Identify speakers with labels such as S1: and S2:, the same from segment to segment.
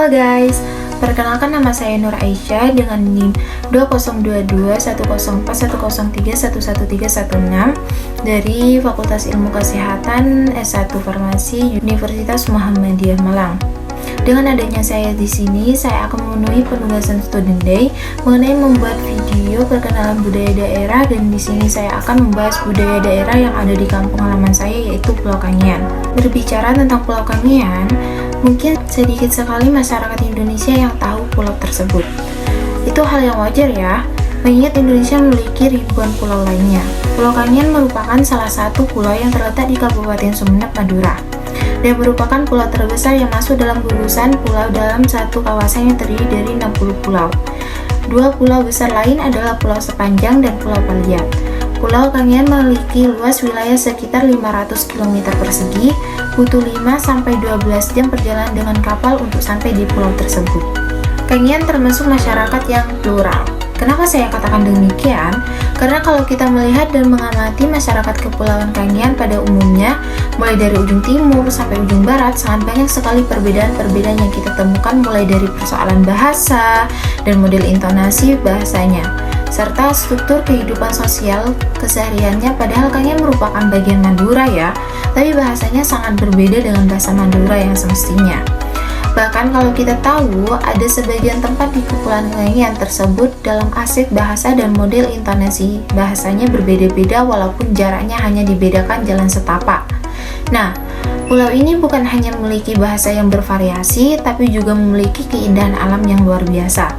S1: Halo guys, perkenalkan nama saya Nur Aisyah dengan NIM 202210410410311316 dari Fakultas Ilmu Kesehatan S1 Farmasi Universitas Muhammadiyah Malang. Dengan adanya saya di sini, saya akan memenuhi penugasan Student Day mengenai membuat video perkenalan budaya daerah, dan di sini saya akan membahas budaya daerah yang ada di kampung halaman saya, yaitu Pulau Kangean. Berbicara tentang Pulau Kangean, mungkin sedikit sekali masyarakat Indonesia yang tahu pulau tersebut. Itu hal yang wajar ya, mengingat Indonesia memiliki ribuan pulau lainnya. Pulau Kangean merupakan salah satu pulau yang terletak di Kabupaten Sumeneb, Madura, dan merupakan pulau terbesar yang masuk dalam gugusan pulau dalam satu kawasan yang terdiri dari 60 pulau. Dua pulau besar lain adalah Pulau Sepanjang dan Pulau Paliat. Pulau Kangean memiliki luas wilayah sekitar 500 km persegi, butuh 5-12 jam perjalanan dengan kapal untuk sampai di pulau tersebut. Kangean termasuk masyarakat yang plural. Kenapa saya katakan demikian? Karena kalau kita melihat dan mengamati masyarakat Kepulauan Kangean pada umumnya, mulai dari ujung timur sampai ujung barat, sangat banyak sekali perbedaan-perbedaan yang kita temukan, mulai dari persoalan bahasa dan model intonasi bahasanya, serta struktur kehidupan sosial kesehariannya. Padahal Kangean merupakan bagian Madura ya, tapi bahasanya sangat berbeda dengan bahasa Madura yang semestinya. Bahkan kalau kita tahu, ada sebagian tempat di Kepulauan Kangean tersebut dalam aspek bahasa dan model intonasi bahasanya berbeda-beda, walaupun jaraknya hanya dibedakan jalan setapak. Nah, pulau ini bukan hanya memiliki bahasa yang bervariasi, tapi juga memiliki keindahan alam yang luar biasa.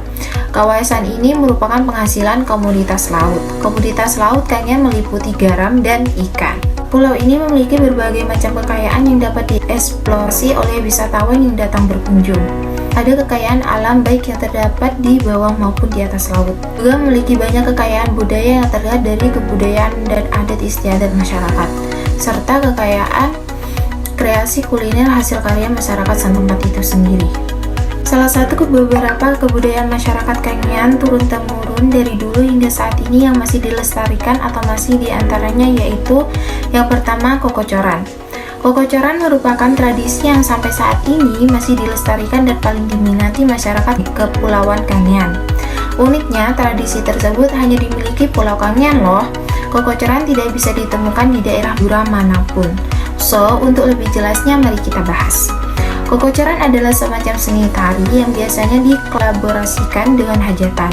S1: Kawasan ini merupakan penghasilan komoditas laut. Komoditas laut Kangean meliputi garam dan ikan. Pulau ini memiliki berbagai macam kekayaan yang dapat dieksplorasi oleh wisatawan yang datang berkunjung. Ada kekayaan alam baik yang terdapat di bawah maupun di atas laut. Juga memiliki banyak kekayaan budaya yang terlihat dari kebudayaan dan adat istiadat masyarakat, serta kekayaan kreasi kuliner hasil karya masyarakat setempat itu sendiri. Salah satu beberapa kebudayaan masyarakat Kangean turun-temurun dari dulu hingga saat ini yang masih dilestarikan atau masih diantaranya yaitu yang pertama, kokocoran. Kokocoran merupakan tradisi yang sampai saat ini masih dilestarikan dan paling diminati masyarakat Kepulauan Kangean. Uniknya, tradisi tersebut hanya dimiliki Pulau Kangean loh. Kokocoran tidak bisa ditemukan di daerah Madura manapun. So, untuk lebih jelasnya mari kita bahas. Kokocoran adalah semacam seni tari yang biasanya dikolaborasikan dengan hajatan.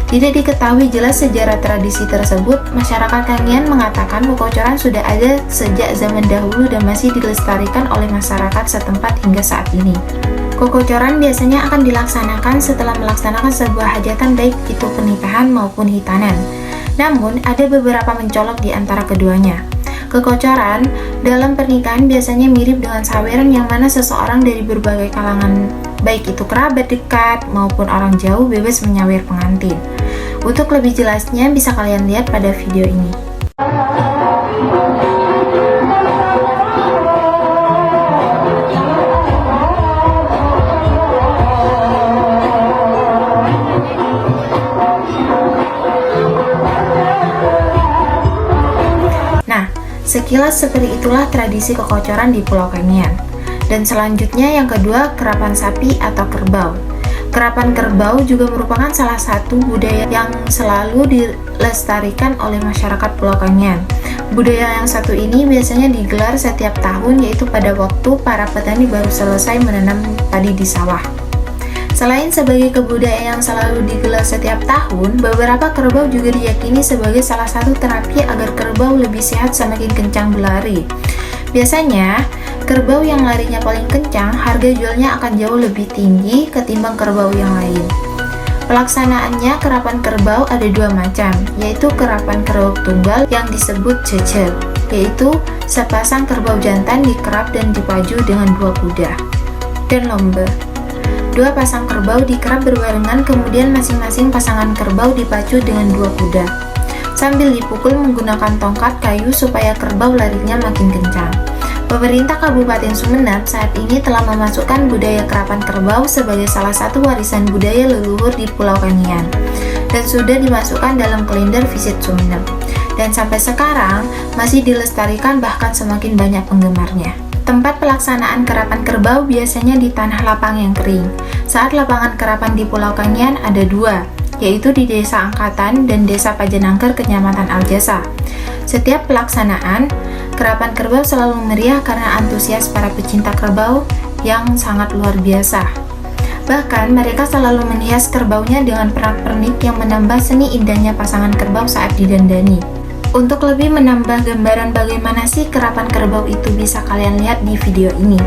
S1: Tidak diketahui jelas sejarah tradisi tersebut. Masyarakat Kangean mengatakan kokocoran sudah ada sejak zaman dahulu dan masih dilestarikan oleh masyarakat setempat hingga saat ini. Kokocoran biasanya akan dilaksanakan setelah melaksanakan sebuah hajatan, baik itu pernikahan maupun hitanan. Namun, ada beberapa mencolok di antara keduanya. Kekocoran dalam pernikahan biasanya mirip dengan saweran, yang mana seseorang dari berbagai kalangan, baik itu kerabat dekat maupun orang jauh, bebas menyawer pengantin. Untuk lebih jelasnya bisa kalian lihat pada video ini. Sekilas seperti itulah tradisi kekocoran di Pulau Kangean. Dan selanjutnya yang kedua, kerapan sapi atau kerbau. Kerapan kerbau juga merupakan salah satu budaya yang selalu dilestarikan oleh masyarakat Pulau Kangean. Budaya yang satu ini biasanya digelar setiap tahun, yaitu pada waktu para petani baru selesai menanam padi di sawah. Selain sebagai kebudayaan yang selalu digelar setiap tahun, beberapa kerbau juga diyakini sebagai salah satu terapi agar kerbau lebih sehat semakin kencang berlari. Biasanya, kerbau yang larinya paling kencang, harga jualnya akan jauh lebih tinggi ketimbang kerbau yang lain. Pelaksanaannya, kerapan kerbau ada dua macam, yaitu kerapan kerbau tunggal yang disebut cecel, yaitu sepasang kerbau jantan dikerap dan dipacu dengan dua kuda, dan lomba. Dua pasang kerbau dikerap berbarengan, kemudian masing-masing pasangan kerbau dipacu dengan dua kuda, sambil dipukul menggunakan tongkat kayu supaya kerbau larinya makin kencang. Pemerintah Kabupaten Sumeneb saat ini telah memasukkan budaya kerapan kerbau sebagai salah satu warisan budaya leluhur di Pulau Kangean, dan sudah dimasukkan dalam kalender Visit Sumeneb. Dan sampai sekarang masih dilestarikan, bahkan semakin banyak penggemarnya. Tempat pelaksanaan kerapan kerbau biasanya di tanah lapang yang kering. Saat lapangan kerapan di Pulau Kangean ada dua, yaitu di Desa Angkatan dan Desa Pajenangker, Kecamatan Aljasa. Setiap pelaksanaan, kerapan kerbau selalu meriah karena antusias para pecinta kerbau yang sangat luar biasa. Bahkan, mereka selalu menghias kerbaunya dengan pernak-pernik yang menambah seni indahnya pasangan kerbau saat didandani. Untuk lebih menambah gambaran bagaimana sih kerapan kerbau itu bisa kalian lihat di video ini.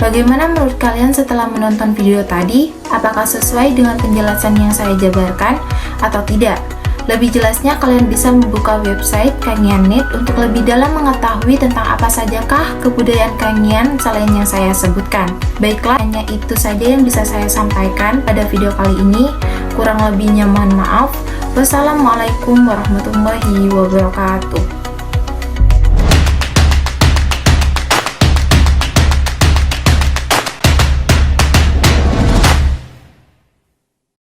S1: Bagaimana menurut kalian setelah menonton video tadi? Apakah sesuai dengan penjelasan yang saya jabarkan atau tidak? Lebih jelasnya kalian bisa membuka website Kangean.net untuk lebih dalam mengetahui tentang apa sajakah kebudayaan Kangean selain yang saya sebutkan. Baiklah, hanya itu saja yang bisa saya sampaikan pada video kali ini. Kurang lebihnya mohon maaf. Wassalamualaikum warahmatullahi wabarakatuh.